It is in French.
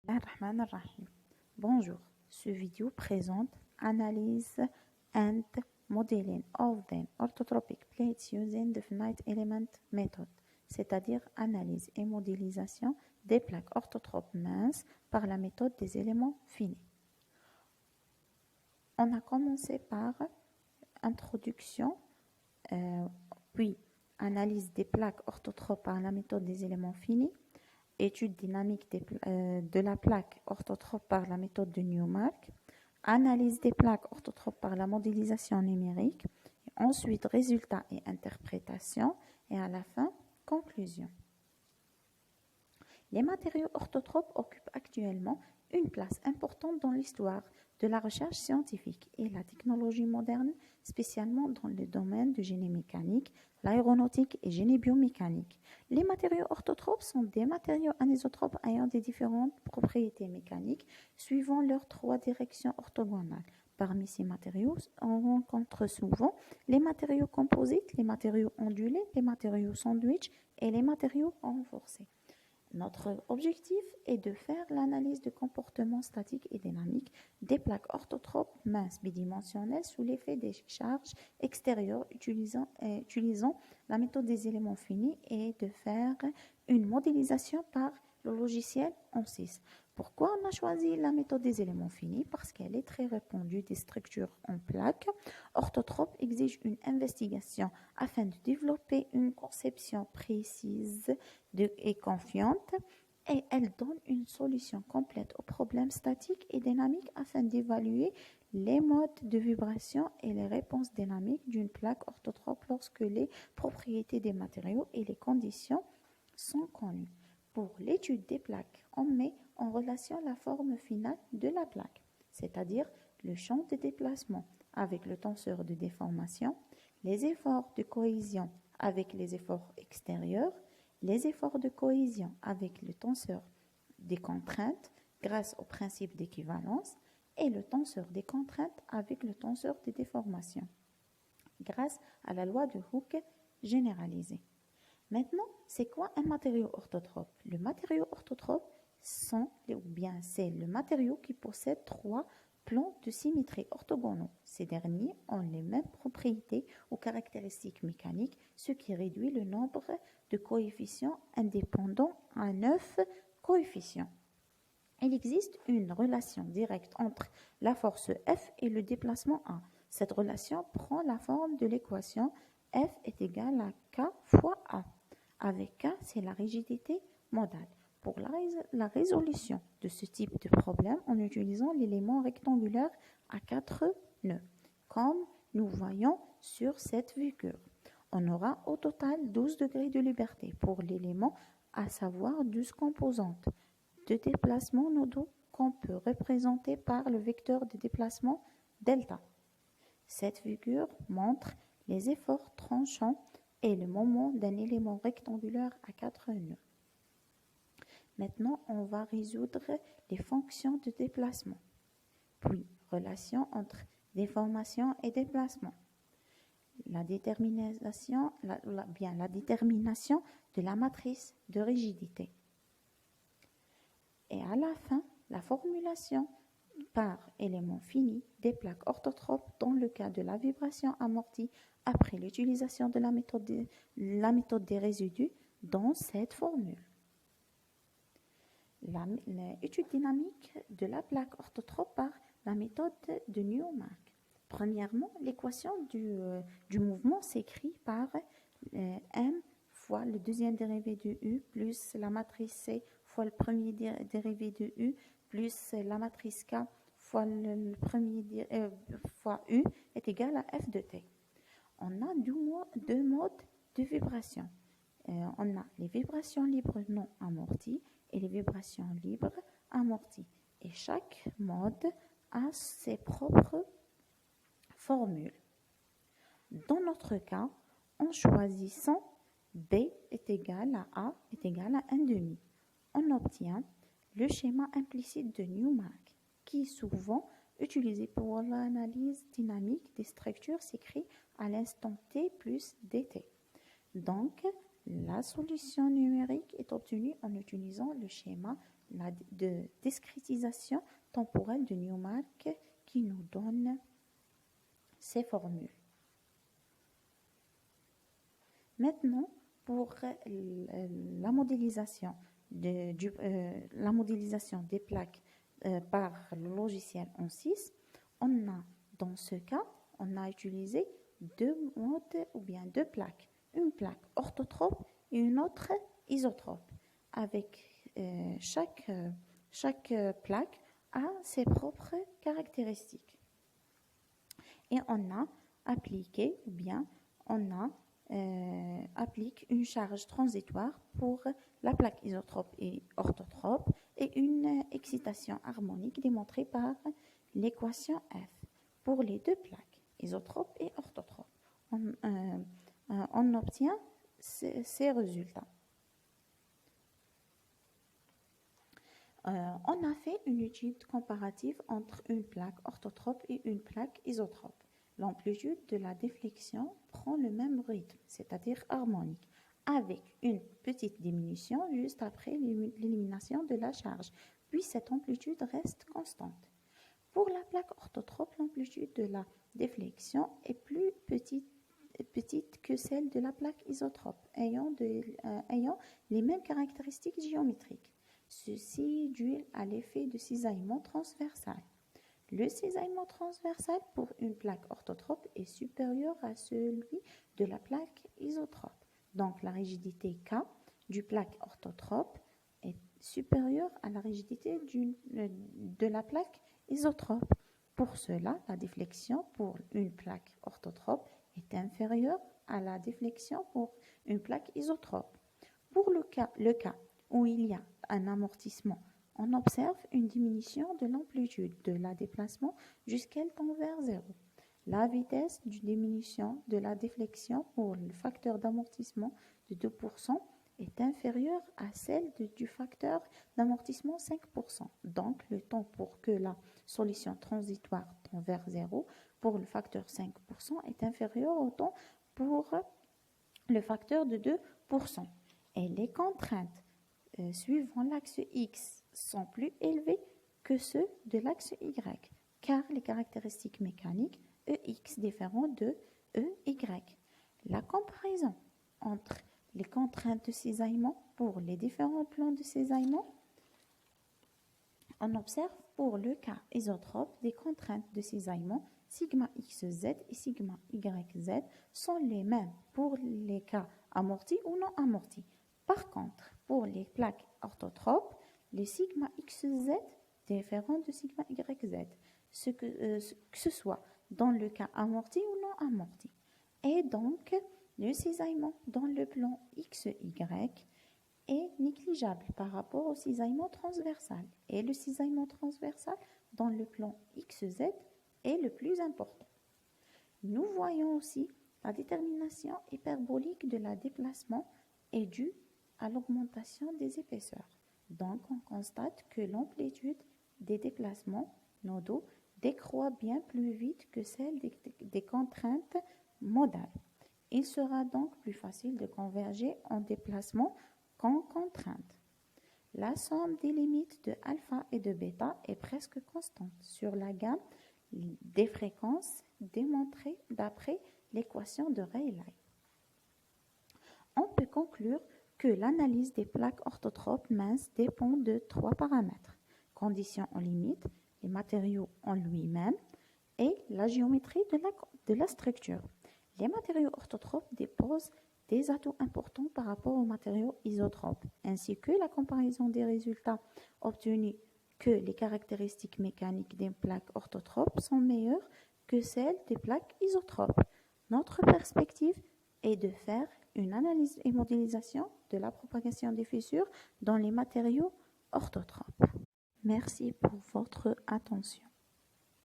Ar-Rahman Ar-Rahim. Bonjour, ce vidéo présente Analyse and Modeling of the Orthotropic Plates using the Finite Element Method, c'est-à-dire analyse et modélisation des plaques orthotropes minces par la méthode des éléments finis. On a commencé par introduction, puis analyse des plaques orthotropes par la méthode des éléments finis, étude dynamique de la plaque orthotrope par la méthode de Newmark, analyse des plaques orthotropes par la modélisation numérique, et ensuite résultats et interprétation, et à la fin, conclusion. Les matériaux orthotropes occupent actuellement une place importante dans l'histoire de la recherche scientifique et la technologie moderne, spécialement dans le domaine du génie mécanique, l'aéronautique et génie biomécanique. Les matériaux orthotropes sont des matériaux anisotropes ayant des différentes propriétés mécaniques suivant leurs trois directions orthogonales. Parmi ces matériaux, on rencontre souvent les matériaux composites, les matériaux ondulés, les matériaux sandwich et les matériaux renforcés. Notre objectif est de faire l'analyse du comportement statique et dynamique des plaques orthotropes minces bidimensionnelles sous l'effet des charges extérieures utilisant la méthode des éléments finis et de faire une modélisation par le logiciel ANSYS. Pourquoi on a choisi la méthode des éléments finis? Parce qu'elle est très répandue des structures en plaques. Orthotrope exige une investigation afin de développer une conception précise et confiante, et elle donne une solution complète aux problèmes statiques et dynamiques afin d'évaluer les modes de vibration et les réponses dynamiques d'une plaque orthotrope lorsque les propriétés des matériaux et les conditions sont connues. Pour l'étude des plaques, on met en relation la forme finale de la plaque, c'est-à-dire le champ de déplacement avec le tenseur de déformation, les efforts de cohésion avec les efforts extérieurs, les efforts de cohésion avec le tenseur des contraintes grâce au principe d'équivalence et le tenseur des contraintes avec le tenseur des déformations grâce à la loi de Hooke généralisée. Maintenant, c'est quoi un matériau orthotrope? Le matériau orthotrope c'est le matériau qui possède trois plans de symétrie orthogonaux. Ces derniers ont les mêmes propriétés ou caractéristiques mécaniques, ce qui réduit le nombre de coefficients indépendants à 9 coefficients. Il existe une relation directe entre la force F et le déplacement A. Cette relation prend la forme de l'équation F est égal à K fois A. Avec K, c'est la rigidité modale. Pour la résolution de ce type de problème, en utilisant l'élément rectangulaire à 4 nœuds, comme nous voyons sur cette figure, on aura au total 12 degrés de liberté pour l'élément, à savoir 12 composantes de déplacement nodaux qu'on peut représenter par le vecteur de déplacement delta. Cette figure montre les efforts tranchants et le moment d'un élément rectangulaire à 4 nœuds. Maintenant, on va résoudre les fonctions de déplacement, puis relation entre déformation et déplacement, la détermination de la matrice de rigidité, et à la fin, la formulation par élément fini des plaques orthotropes dans le cas de la vibration amortie après l'utilisation de la méthode des résidus dans cette formule. L'étude dynamique de la plaque orthotrope par la méthode de Newmark. Premièrement, l'équation du mouvement s'écrit par M fois le deuxième dérivé de U plus la matrice C fois le premier dérivé de U plus la matrice K fois le premier fois U est égal à F de T. On a deux modes de vibration. On a les vibrations libres non amorties et les vibrations libres amorties. Et chaque mode a ses propres formules. Dans notre cas, en choisissant B est égal à A est égal à 1,5, on obtient le schéma implicite de Newmark, qui est souvent utilisé pour l'analyse dynamique des structures s'écrit à l'instant T plus dt. Donc, la solution numérique est obtenue en utilisant le schéma de discrétisation temporelle de Newmark qui nous donne ces formules. Maintenant, pour la modélisation des plaques par le logiciel ANSYS, dans ce cas, on a utilisé deux modes ou bien deux plaques. Une plaque orthotrope et une autre isotrope. Avec chaque plaque a ses propres caractéristiques. Et on a appliqué ou bien on a applique une charge transitoire pour la plaque isotrope et orthotrope et une excitation harmonique démontrée par l'équation F pour les deux plaques isotropes et orthotropes. On obtient ces résultats. On a fait une étude comparative entre une plaque orthotrope et une plaque isotrope. L'amplitude de la déflexion prend le même rythme, c'est-à-dire harmonique, avec une petite diminution juste après l'élimination de la charge, puis cette amplitude reste constante. Pour la plaque orthotrope, l'amplitude de la déflexion est plus petite que celle de la plaque isotrope, ayant les mêmes caractéristiques géométriques. Ceci est dû à l'effet de cisaillement transversal. Le cisaillement transversal pour une plaque orthotrope est supérieur à celui de la plaque isotrope. Donc la rigidité K du plaque orthotrope est supérieure à la rigidité de la plaque isotrope. Pour cela, la déflexion pour une plaque orthotrope est inférieure à la déflexion pour une plaque isotrope. Pour le cas où il y a un amortissement, on observe une diminution de l'amplitude de la déplacement jusqu'à tend vers 0. La vitesse de diminution de la déflexion pour le facteur d'amortissement de 2% est inférieure à celle du facteur d'amortissement 5%. Donc, le temps pour que la solution transitoire tend vers 0 pour le facteur 5% est inférieur au temps pour le facteur de 2%. Et les contraintes suivant l'axe X sont plus élevés que ceux de l'axe Y, car les caractéristiques mécaniques EX différent de EY. La comparaison entre les contraintes de cisaillement pour les différents plans de cisaillement, on observe pour le cas isotrope des contraintes de cisaillement sigma XZ et sigma YZ sont les mêmes pour les cas amortis ou non amortis. Par contre, pour les plaques orthotropes, les sigma XZ différent de sigma YZ, que ce soit dans le cas amorti ou non amorti. Et donc, le cisaillement dans le plan XY est négligeable par rapport au cisaillement transversal. Et le cisaillement transversal dans le plan XZ est le plus important. Nous voyons aussi la détermination hyperbolique de la déplacement est due à l'augmentation des épaisseurs. Donc, on constate que l'amplitude des déplacements nodaux décroît bien plus vite que celle des contraintes modales. Il sera donc plus facile de converger en déplacement qu'en contrainte. La somme des limites de alpha et de bêta est presque constante sur la gamme des fréquences démontrées d'après l'équation de Rayleigh. On peut conclure que l'analyse des plaques orthotropes minces dépend de 3 paramètres: conditions en limite, les matériaux en lui-même et la géométrie de la structure. Les matériaux orthotropes déposent des atouts importants par rapport aux matériaux isotropes, ainsi que la comparaison des résultats obtenus que les caractéristiques mécaniques des plaques orthotropes sont meilleures que celles des plaques isotropes. Notre perspective est de faire une analyse et modélisation de la propagation des fissures dans les matériaux orthotropes. Merci pour votre attention.